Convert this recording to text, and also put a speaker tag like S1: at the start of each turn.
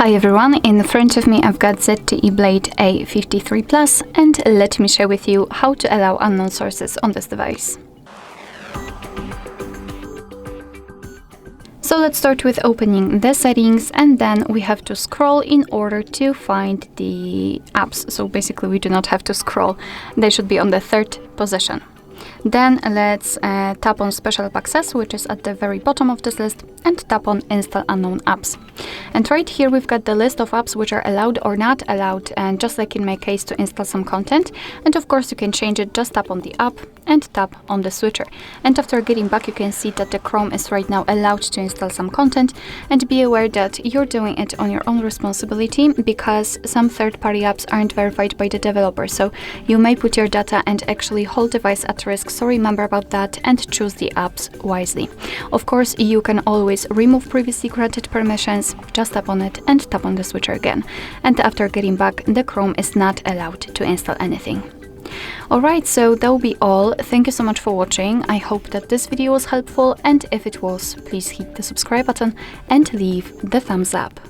S1: Hi everyone, in front of me I've got ZTE Blade A53 Plus, and let me share with you how to allow unknown sources on this device. So let's start with opening the settings, and then we have to scroll in order to find the apps. So basically we do not have to scroll, they should be on the third position. Then let's tap on Special App Access, which is at the very bottom of this list, and tap on Install Unknown Apps. And right here we've got the list of apps which are allowed or not allowed, and just like in my case, to install some content. And of course you can change it, just tap on the app and tap on the switcher. And after getting back, you can see that the Chrome is right now allowed to install some content, and be aware that you're doing it on your own responsibility, because some third-party apps aren't verified by the developer, so you may put your data and actually whole device at risk. So remember about that and choose the apps wisely. Of course, you can always remove previously granted permissions, just tap on it and tap on the switcher again. And after getting back, the Chrome is not allowed to install anything. Alright, so that will be all. Thank you so much for watching. I hope that this video was helpful, and if it was, please hit the subscribe button and leave the thumbs up.